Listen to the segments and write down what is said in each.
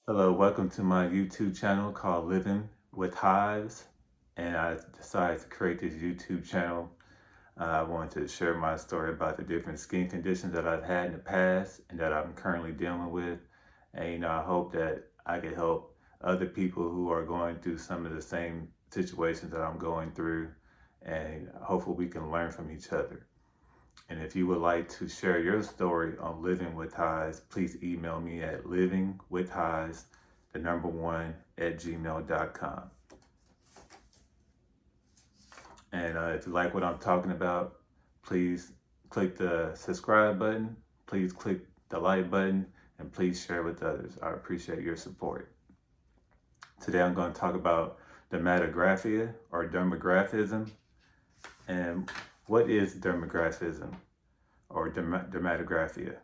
Hello, welcome to my YouTube channel called Living With Hives. And I decided to create this YouTube channel. I wanted to share my story about the different skin conditions that I've had in the past and that I'm currently dealing with. And I hope that I can help other people who are going through some of the same situations that I'm going through. And hopefully we can learn from each other. And if you would like to share your story on Living with Highs, please email me at livingwithhighs1@gmail.com. And if you like what I'm talking about, please click the subscribe button, please click the like button, and please share with others. I appreciate your support. Today I'm going to talk about dermatographia or dermographism. And what is dermographism or dermatographia?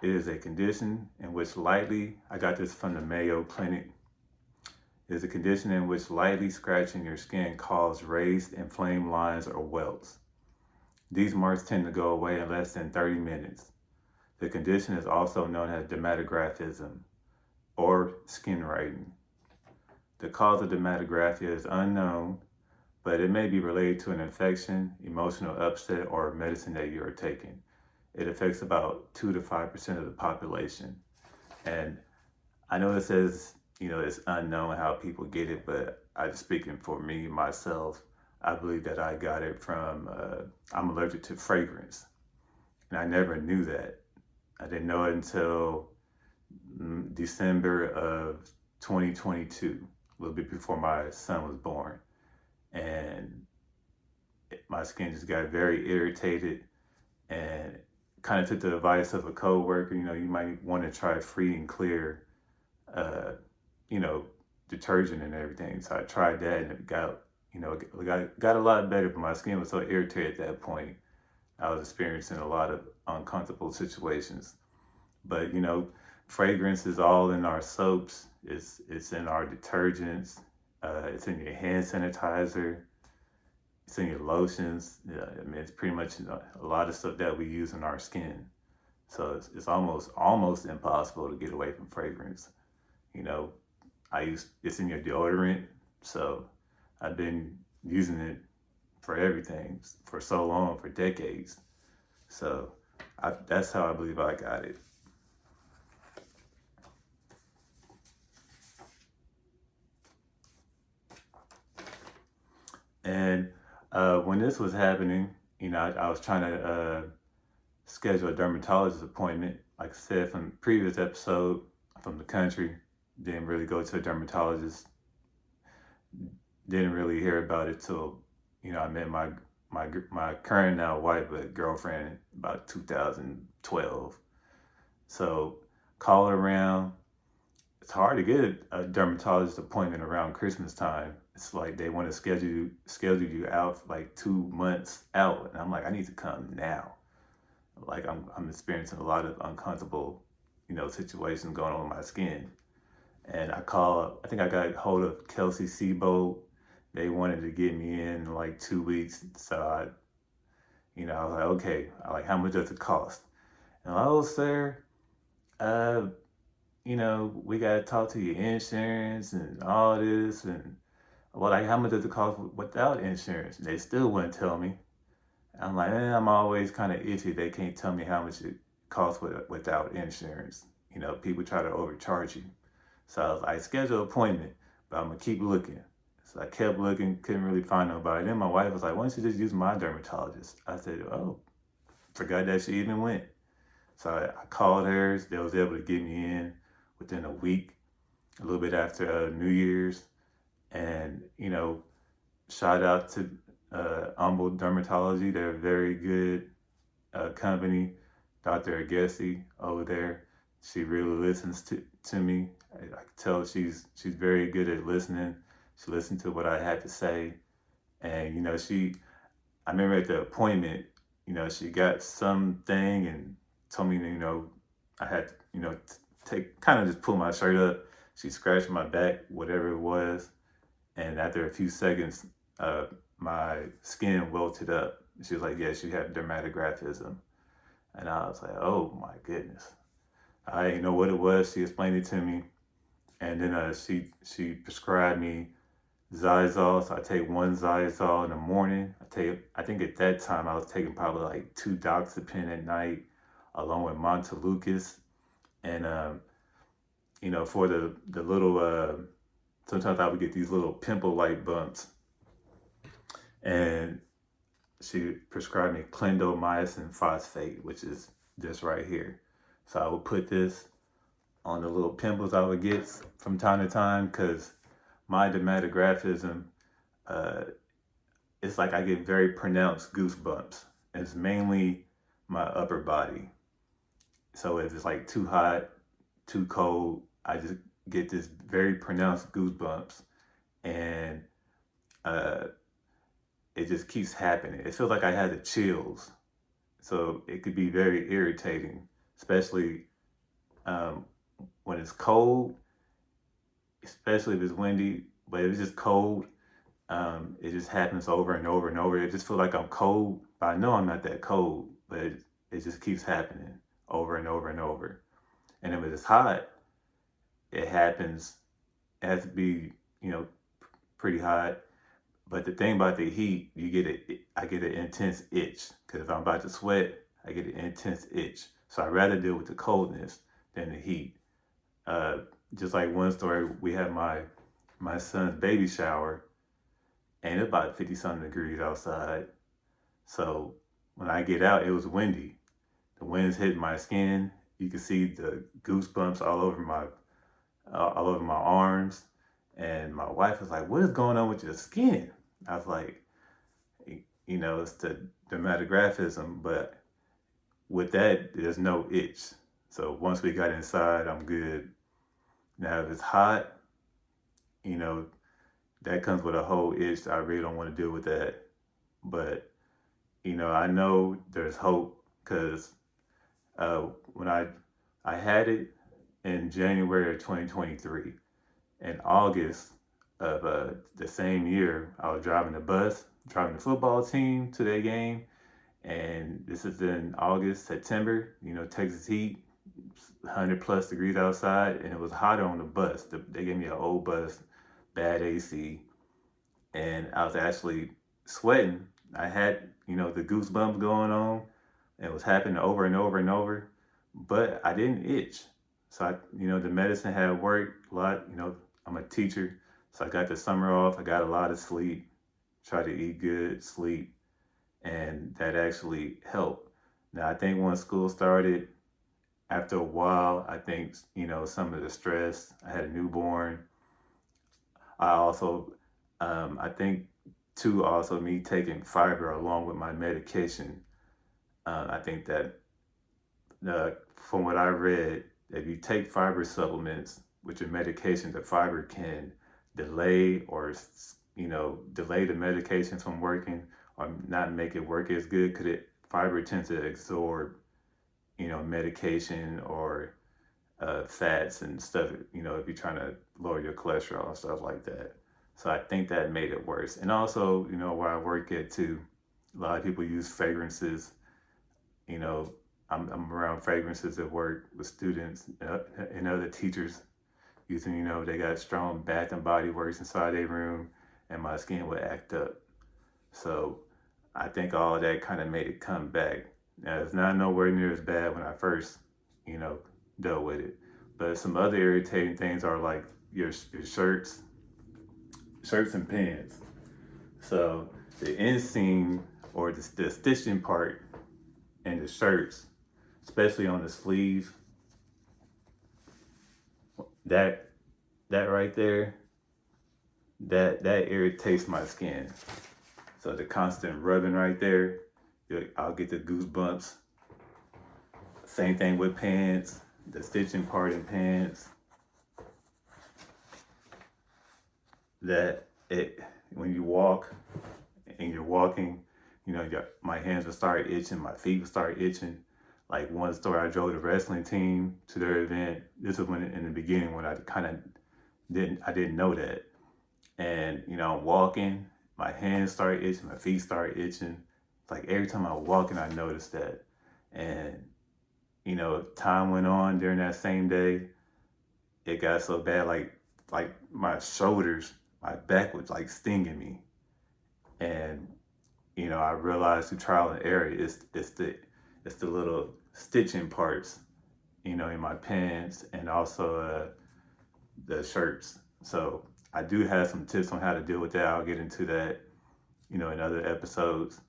It is a condition in which I got this from the Mayo Clinic. It is a condition in which lightly scratching your skin causes raised inflamed lines or welts. These marks tend to go away in less than 30 minutes. The condition is also known as dermatographism or skin writing. The cause of dermatographia is unknown, but it may be related to an infection, emotional upset, or medicine that you are taking. It affects about 2 to 5% of the population. And I know it says, it's unknown how people get it, but I just speaking for me, myself, I believe that I got it from, I'm allergic to fragrance. And I never knew that. I didn't know it until December of 2022, a little bit before my son was born. And my skin just got very irritated and kind of took the advice of a coworker. You might want to try free and clear, detergent and everything. So I tried that and it got a lot better, but my skin was so irritated at that point. I was experiencing a lot of uncomfortable situations. But fragrance is all in our soaps. It's in our detergents. It's in your hand sanitizer. It's in your lotions. Yeah, it's pretty much a lot of stuff that we use in our skin. So it's almost impossible to get away from fragrance. It's in your deodorant. So I've been using it for everything for so long, for decades. So that's how I believe I got it. And when this was happening, I was trying to schedule a dermatologist appointment. Like I said from the previous episode, from the country, didn't really go to a dermatologist. Didn't really hear about it till I met my current now wife, but girlfriend about 2012. So call around. It's hard to get a dermatologist appointment around Christmas time. It's like they want to schedule you out for like 2 months out, and I'm like, I need to come now. Like I'm experiencing a lot of uncomfortable, situations going on with my skin. And I think I got hold of Kelsey Seabold. They wanted to get me in like 2 weeks. So I was like, okay, how much does it cost? And oh, sir, uh, we got to talk to your insurance and all this. And well, how much does it cost without insurance? And they still wouldn't tell me. I'm like, I'm always kind of iffy. They can't tell me how much it costs without insurance. People try to overcharge you. So I was like, schedule an appointment, but I'm going to keep looking. So I kept looking, couldn't really find nobody. Then my wife was like, why don't you just use my dermatologist? I said, oh, forgot that she even went. So I called hers. They was able to get me in within a week, a little bit after New Year's. And, shout out to Humble Dermatology. They're a very good company. Dr. Agassi over there. She really listens to me. I can tell she's very good at listening. She listened to what I had to say. And, I remember at the appointment, she got something and told me, I had to, kind of just pull my shirt up. She scratched my back, whatever it was. And after a few seconds, my skin welted up. She was like, yes, you have dermatographism. And I was like, oh my goodness. I didn't know what it was. She explained it to me. And then she prescribed me Zylol. So I take one Zylol in the morning. I think at that time I was taking probably like 2 doxepin at night, along with Montelukast. And for the little sometimes I would get these little pimple like bumps, and she prescribed me clindamycin phosphate, which is this right here. So I would put this on the little pimples I would get from time to time, because my dermatographism, uh, it's like I get very pronounced goosebumps. It's mainly my upper body. So if it's like too hot, too cold, I just get this very pronounced goosebumps, and uh, it just keeps happening. It feels like I had the chills. So it could be very irritating, especially um, when it's cold, especially if it's windy. But if it's just cold, it just happens over and over and over. It just feels like I'm cold, but I know I'm not that cold, but it just keeps happening over and over and over. And if it's hot, it happens. It has to be, pretty hot. But the thing about the heat, I get an intense itch, because if I'm about to sweat, I get an intense itch. So I'd rather deal with the coldness than the heat. Uh, just like one story, we had my son's baby shower, and it's about 50 something degrees outside. So when I get out, it was windy. The wind's hitting my skin. You can see the goosebumps all over my arms. And my wife was like, "What is going on with your skin?" I was like, it's the dermatographism, but with that, there's no itch. So once we got inside, I'm good. Now, if it's hot, you know, that comes with a whole itch. I really don't want to deal with that. But, I know there's hope, because when I had it in January of 2023. In August of the same year, I was driving the football team to their game. And this is in August, September, Texas heat, 100 plus degrees outside, and it was hotter on the bus. They gave me an old bus, bad AC, and I was actually sweating. I had, the goosebumps going on, and it was happening over and over and over, but I didn't itch. So the medicine had worked a lot. I'm a teacher, so I got the summer off. I got a lot of sleep, tried to eat good, sleep, and that actually helped. Now, I think when school started, after a while, I think, some of the stress, I had a newborn. I also, I think too, also me taking fiber along with my medication. I think that from what I read, if you take fiber supplements with your medication, the fiber can delay delay the medication from working, or not make it work as good, because fiber tends to absorb, medication or fats and stuff, if you're trying to lower your cholesterol and stuff like that. So I think that made it worse. And also, where I work at too, a lot of people use fragrances. I'm around fragrances at work with students and other teachers using, they got strong Bath and Body Works inside their room, and my skin would act up. So I think all of that kind of made it come back. Now, it's not nowhere near as bad when I first, dealt with it. But some other irritating things are like your shirts and pants. So the inseam, or the stitching part in the shirts, especially on the sleeve, that right there, that irritates my skin. So the constant rubbing right there, I'll get the goosebumps. Same thing with pants, the stitching part in pants. When you walk and you're walking, my hands will start itching, my feet will start itching. Like one story, I drove the wrestling team to their event. This was when in the beginning, when I kind of didn't know that. And, I'm walking, my hands start itching, my feet start itching. Like every time I was walking, I noticed that. And, time went on during that same day. it got so bad, like my shoulders, my back was like stinging me. And I realized through trial and error, it's the little stitching parts, in my pants and also the shirts. So I do have some tips on how to deal with that. I'll get into that, in other episodes.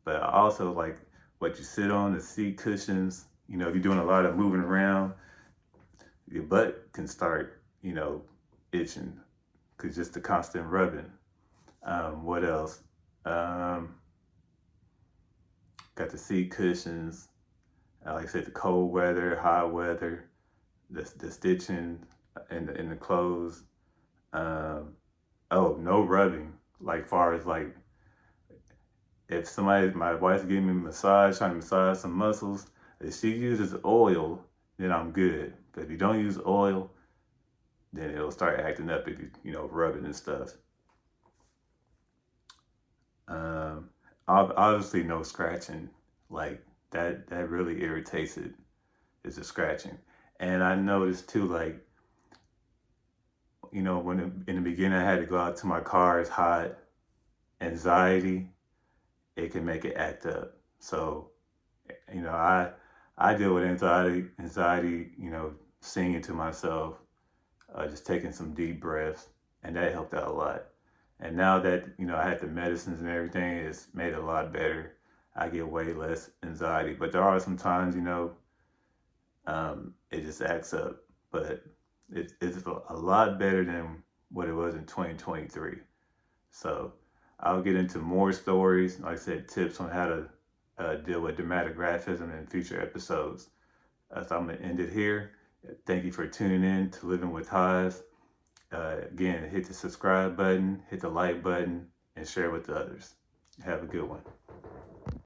But I also like what you sit on, the seat cushions. If you're doing a lot of moving around, your butt can start, itching because just the constant rubbing. What else? Got the seat cushions. Like I said, the cold weather, hot weather, the stitching in the clothes. Oh, no rubbing. Like far as like if my wife's giving me a massage, trying to massage some muscles, if she uses oil, then I'm good. But if you don't use oil, then it'll start acting up if you rubbing and stuff. Obviously no scratching. Like that really irritates it, is the scratching. And I noticed too, like, when in the beginning I had to go out to my car, it's hot, anxiety, it can make it act up. So, I deal with anxiety, singing to myself, just taking some deep breaths, and that helped out a lot. And now that, I had the medicines and everything, it's made it a lot better. I get way less anxiety. But there are some times, it just acts up. But it's a lot better than what it was in 2023. So I'll get into more stories, like I said, tips on how to deal with dermatographism in future episodes. So I'm going to end it here. Thank you for tuning in to Living with Hives. Again, hit the subscribe button, hit the like button, and share with others. Have a good one.